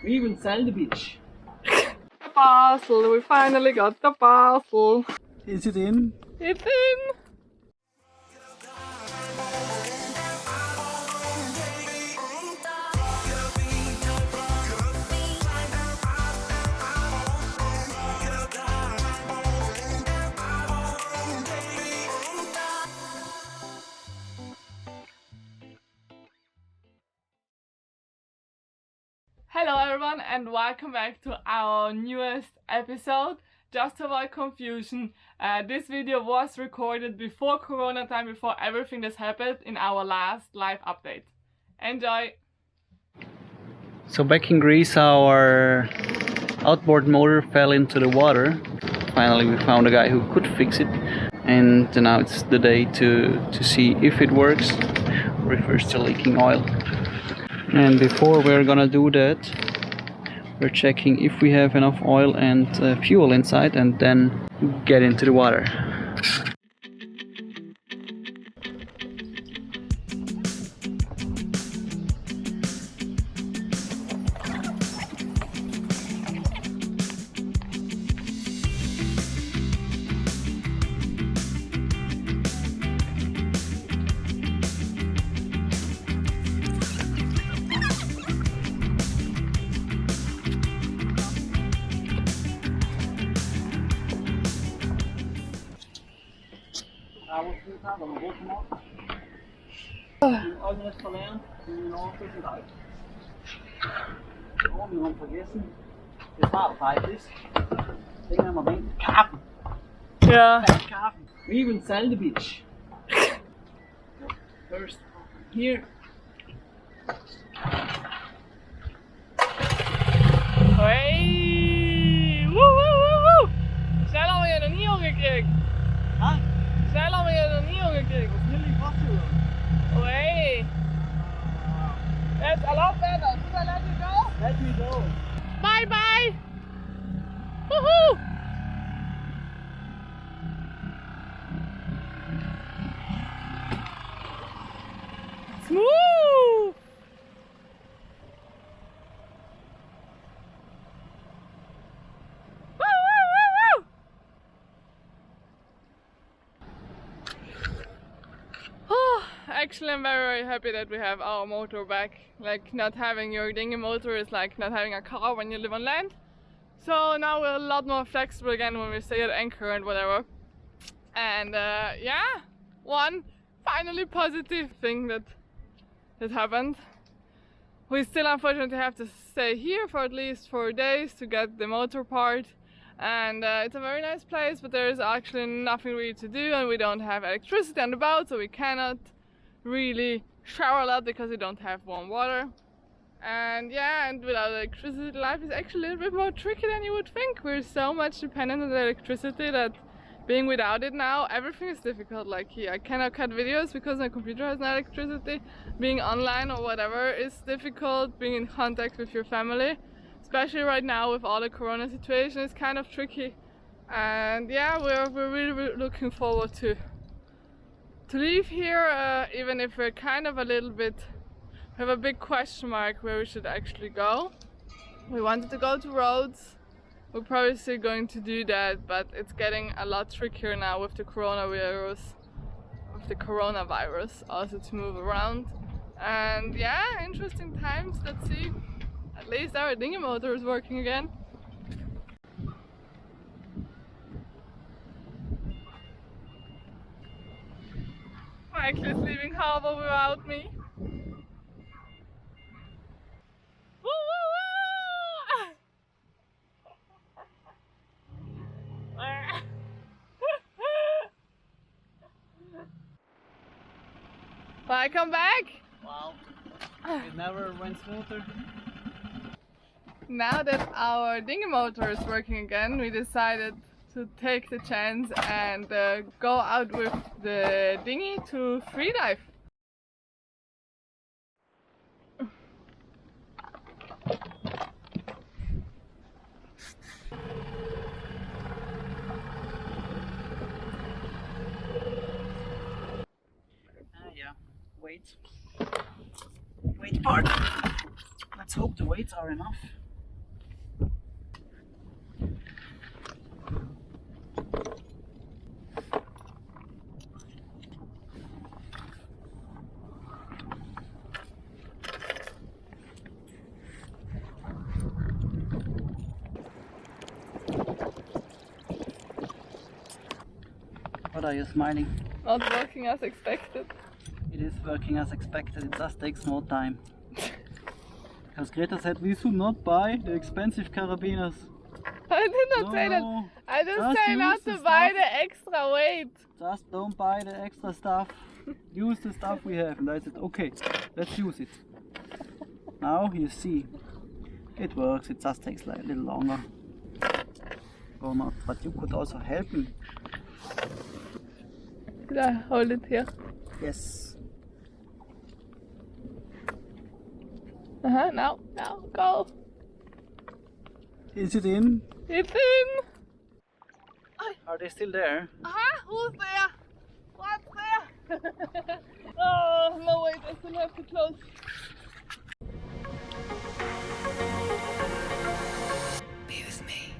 We even sell the beach. The parcel, we finally got the parcel. Is it in? It's in! Hello everyone and welcome back to our newest episode. Just to avoid confusion, this video was recorded before Corona time, before everything that's happened in our last live update. Enjoy! So back in Greece, our outboard motor fell into the water. Finally we found a guy who could fix it, and now it's the day to see if it works or if we're still leaking oil. And before we're gonna do that, we're checking if we have enough oil and fuel inside, and then get into the water. Yeah. We even sell the beach. First, here. Hey! Woo woo woo woo! Snel alweer een nieuw gekregen. Huh? Snel alweer een nieuw gekregen. Nearly possible. Hey! That's a lot better. Should I let you go? Let me go. Bye bye! Woohoo! Smooth! Woo woo woo woo! Oh, actually I'm very happy that we have our motor back. Like, not having your dinghy motor is like not having a car when you live on land. So now we're a lot more flexible again when we stay at anchor and whatever. And yeah, one finally positive thing that happened. We still unfortunately have to stay here for at least 4 days to get the motor part. And it's a very nice place, but there is actually nothing really to do, and we don't have electricity on the boat, so we cannot really shower a lot because we don't have warm water. And yeah, and without electricity, life is actually a little bit more tricky than you would think. We're so much dependent on the electricity that being without it now, everything is difficult. Like here, I cannot cut videos because my computer has no electricity. Being online or whatever is difficult. Being in contact with your family, especially right now with all the corona situation, is kind of tricky. And yeah, we're really looking forward to leave here, even if we're kind of a little bit, we have a big question mark where we should actually go. We wanted to go to Rhodes. We're probably still going to do that, but it's getting a lot trickier now with the coronavirus also to move around. And yeah, interesting times. Let's see. At least our dinghy motor is working again. Michael is leaving harbor without me. Woo woo woo! Welcome back! Wow. It never went smoother. Now that our dinghy motor is working again, we decided to take the chance and go out with the dinghy to freedive. Wait part. Let's hope the weights are enough. What are you smiling? Not working as expected. It is working as expected, it just takes more time. Because Greta said we should not buy the expensive carabiners. I did not say that. I just say not to buy the extra weight. Just don't buy the extra stuff. Use the stuff we have. And I said, okay, let's use it. Now you see, it works. It just takes like a little longer. Or not, but you could also help me. Could I hold it here? Yes. Now, go. Is it in? It's in. Are they still there? Who's there? What's there? Oh, no wait, I still have to close. Be with me.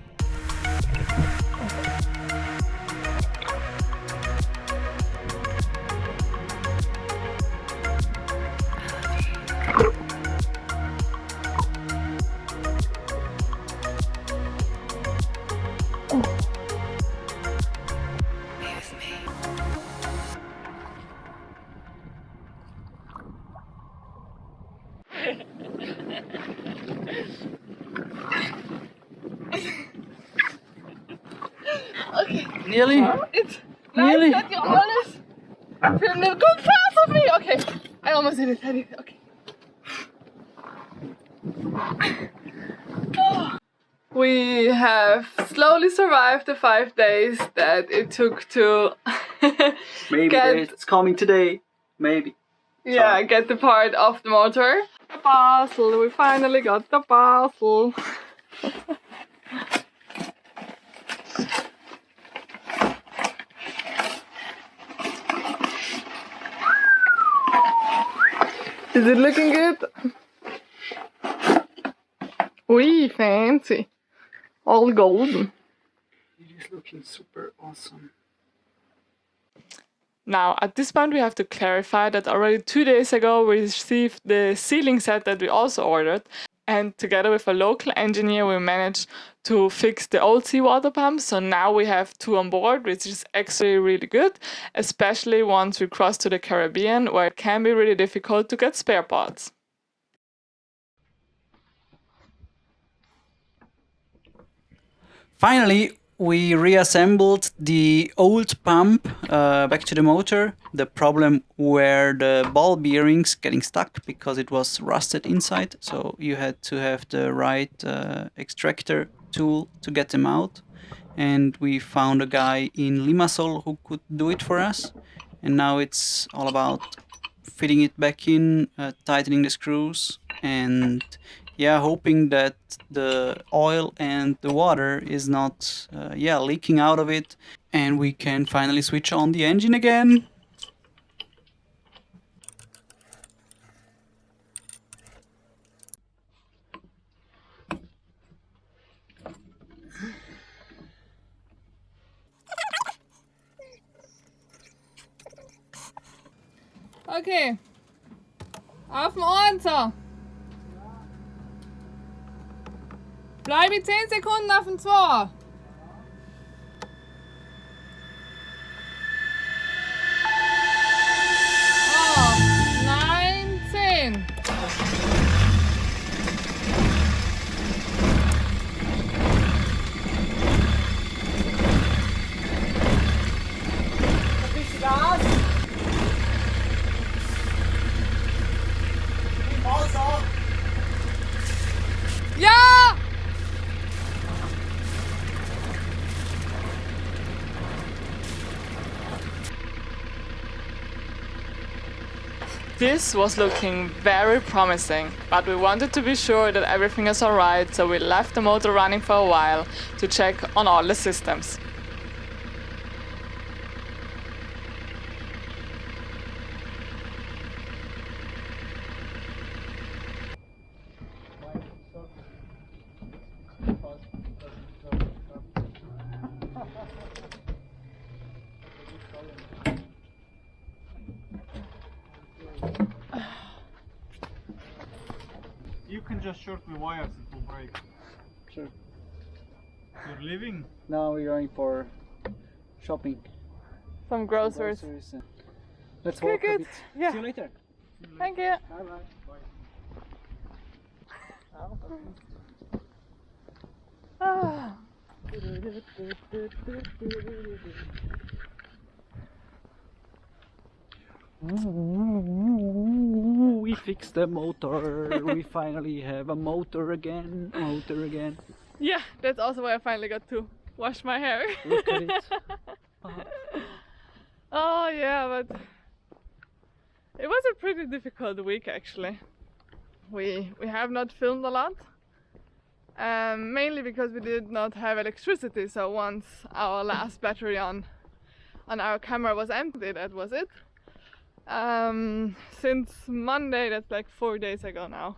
Okay. Nearly? It's Really? nice that you always film the good parts of me. Okay. I almost did it. Okay. Oh. We have slowly survived the 5 days that it took to Maybe it's coming today. Maybe. Yeah, get the part of the motor. The parcel, we finally got the parcel. Is it looking good? Wee, fancy. All golden. It is looking super awesome. Now, at this point, we have to clarify that already 2 days ago we received the sealing set that we also ordered. And together with a local engineer, we managed to fix the old seawater pump. So now we have 2 on board, which is actually really good, especially once we cross to the Caribbean, where it can be really difficult to get spare parts. Finally, we reassembled the old pump back to the motor. The problem were the ball bearings getting stuck because it was rusted inside. So you had to have the right extractor tool to get them out. And we found a guy in Limassol who could do it for us. And now it's all about fitting it back in, tightening the screws, and yeah, hoping that the oil and the water is not leaking out of it, and we can finally switch on the engine again. Okay. Auf dem Ohren so. Bleibe 10 Sekunden auf dem 2. Oh, 19. Ein bisschen Gas. Ja! This was looking very promising, but we wanted to be sure that everything is alright, so we left the motor running for a while to check on all the systems. You can just short the wires, it will break. Sure. You're leaving? Now we're going for shopping. some groceries. Let's Okay, walk a good. bit. Yeah. See you later. Thank you. Bye bye. Ah. We fixed the motor. We finally have a motor again. Yeah, that's also why I finally got to wash my hair. Look at it. Oh yeah, but it was a pretty difficult week actually. We have not filmed a lot, mainly because we did not have electricity. So once our last battery on our camera was empty, that was it. Since Monday, that's like 4 days ago now.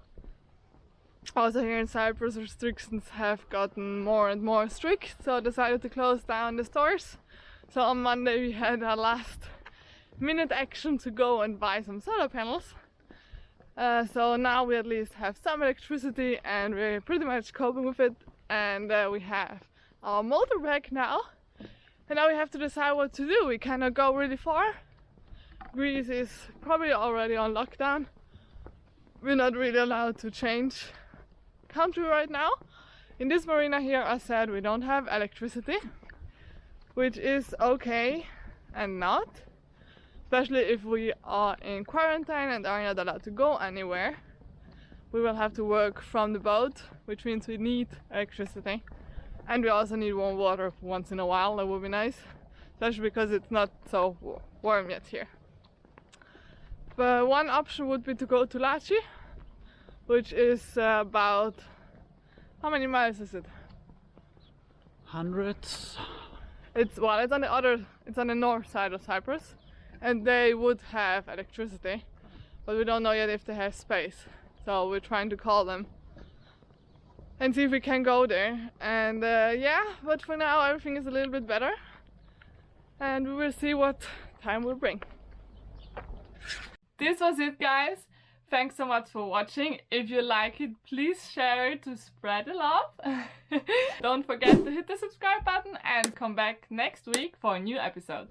Also here in Cyprus, restrictions have gotten more and more strict, so I decided to close down the stores. So on Monday we had a last minute action to go and buy some solar panels. So now we at least have some electricity and we're pretty much coping with it. And we have our motor back now. And now we have to decide what to do. We cannot go really far. Greece is probably already on lockdown. We're not really allowed to change country right now. In this marina here, I said we don't have electricity, which is okay and not, especially if we are in quarantine and are not allowed to go anywhere. We will have to work from the boat, which means we need electricity, and we also need warm water once in a while. That would be nice, especially because it's not so warm yet here. But one option would be to go to Laci, which is about, how many miles is it? Hundreds. It's on the north side of Cyprus, and they would have electricity, but we don't know yet if they have space. So we're trying to call them and see if we can go there. And yeah, but for now everything is a little bit better, and we will see what time will bring. This was it, guys. Thanks so much for watching. If you like it, please share it to spread the love. Don't forget to hit the subscribe button and come back next week for a new episode.